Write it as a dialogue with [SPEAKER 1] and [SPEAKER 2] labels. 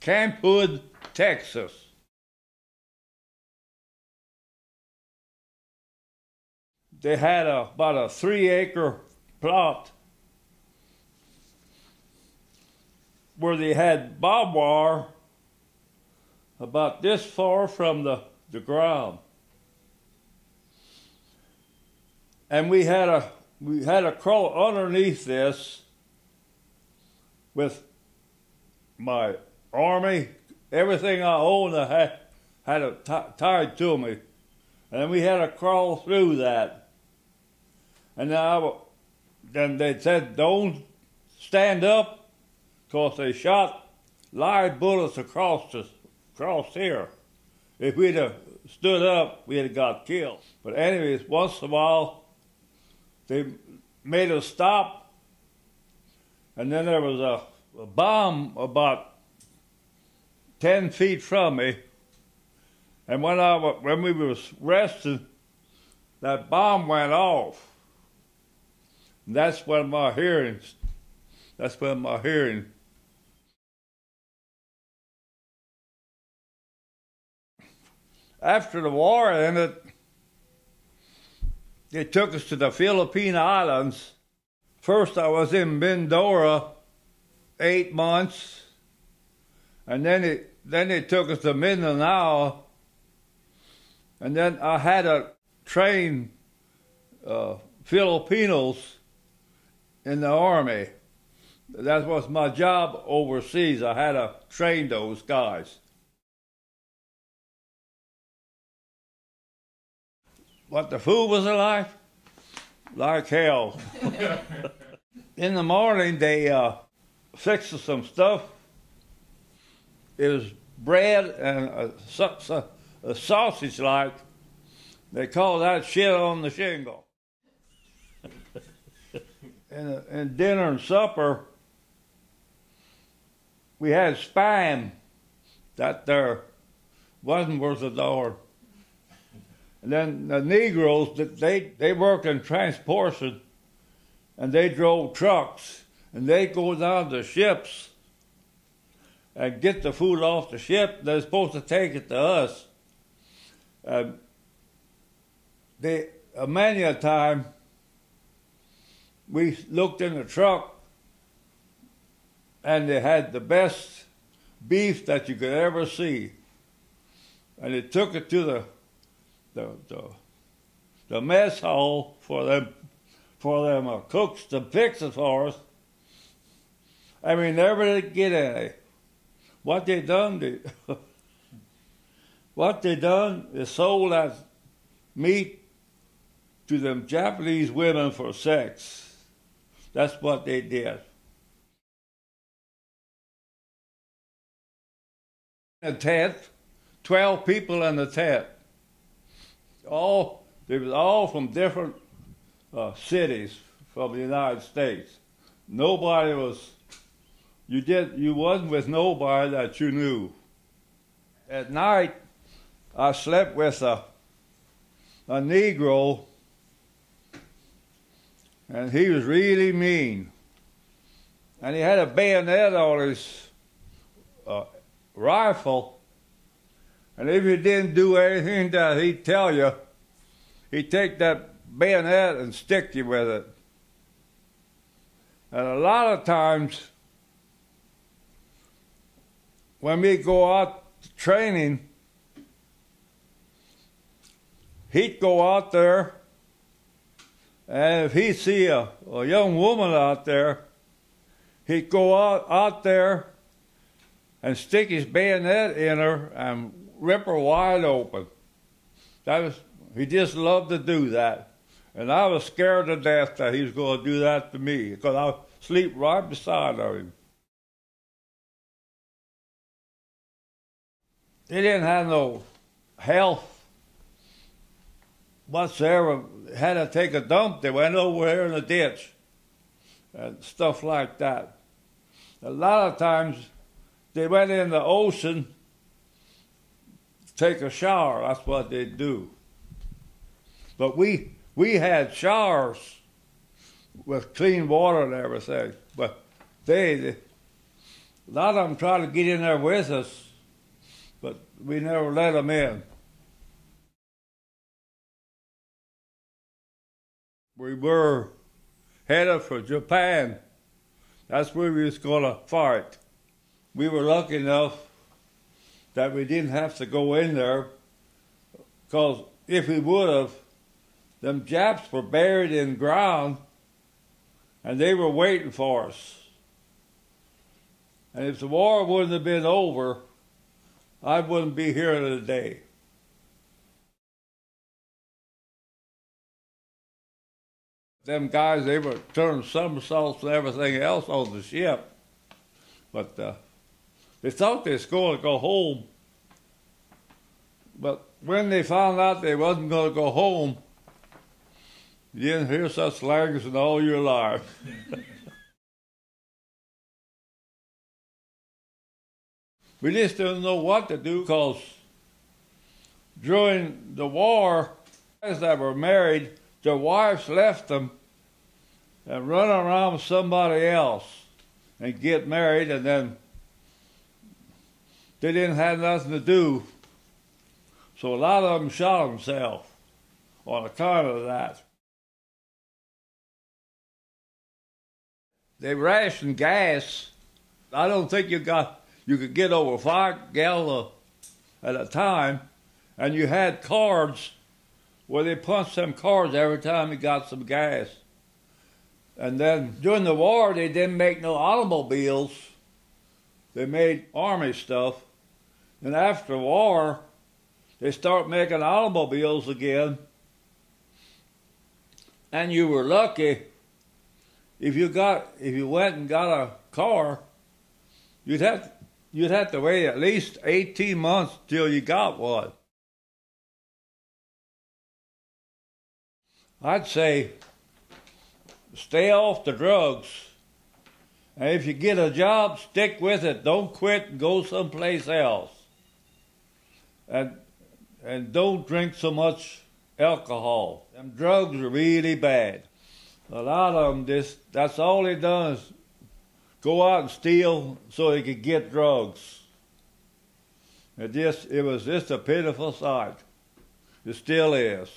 [SPEAKER 1] Camp Hood, Texas. They had about a 3-acre plot where they had barbed wire about this far from the ground. And we had a crawl underneath this with my army, everything I owned. I had it tied to me, and then we had to crawl through that. And then they said, "Don't stand up," because they shot live bullets across here. If we'd have stood up, we'd have got killed. But anyways, once in a while, they made us stop, and then there was a bomb about 10 feet from me, and when we was resting, that bomb went off. And that's when my hearing. After the war ended, they took us to the Philippine Islands. First I was in Mindoro 8 months, and then they took us to Mindanao, and then I had to train Filipinos in the Army. That was my job overseas. I had to train those guys. What the food was like? Like hell. In the morning, they fixed us some stuff. It was bread and a sausage like. They called that shit on the shingle. And dinner and supper, we had spam. That there wasn't worth a dollar. And then the Negroes, they worked in transportation, and they drove trucks, and they go down to ships and get the food off the ship. They're supposed to take it to us. Many a time, we looked in the truck, and they had the best beef that you could ever see. And they took it to the mess hall for them cooks to fix it for us. I mean, never did get any. What they done is sold that meat to them Japanese women for sex. That's what they did. A tent, 12 people in the tent. They was all from different cities from the United States. Nobody was. You wasn't with nobody that you knew. At night, I slept with a Negro, and he was really mean. And he had a bayonet on his rifle. And if you didn't do anything that he'd tell you, he'd take that bayonet and stick you with it. And a lot of times, when we go out training, he'd go out there, and if he'd see a young woman out there, he'd go out there and stick his bayonet in her and rip her wide open. He just loved to do that. And I was scared to death that he was going to do that to me, because I would sleep right beside him. They didn't have no health whatsoever. Had to take a dump, they went over there in the ditch and stuff like that. A lot of times they went in the ocean to take a shower. That's what they'd do. But we had showers with clean water and everything. But a A lot of them tried to get in there with us, but we never let them in. We were headed for Japan. That's where we was going to fight. We were lucky enough that we didn't have to go in there, because if we would have, them Japs were buried in ground and they were waiting for us. And if the war wouldn't have been over, I wouldn't be here today. Them guys, they were turning somersaults and everything else on the ship. But they thought they was going to go home. But when they found out they wasn't going to go home, you didn't hear such language in all your life. We just didn't know what to do, because during the war, guys that were married, their wives left them and run around with somebody else and get married, and then they didn't have nothing to do. So a lot of them shot themselves on account of that. They rationed gas. I don't think you could get over 5 gallons at a time, and you had cards where they punched them cards every time you got some gas. And then during the war, they didn't make no automobiles. They made army stuff. And after the war, they start making automobiles again. And you were lucky if you went and got a car, you'd have to wait at least 18 months till you got one. I'd say stay off the drugs. And if you get a job, stick with it. Don't quit and go someplace else. And don't drink so much alcohol. Them drugs are really bad. A lot of them, that's all they done is go out and steal so they could get drugs. It was just a pitiful sight. It still is.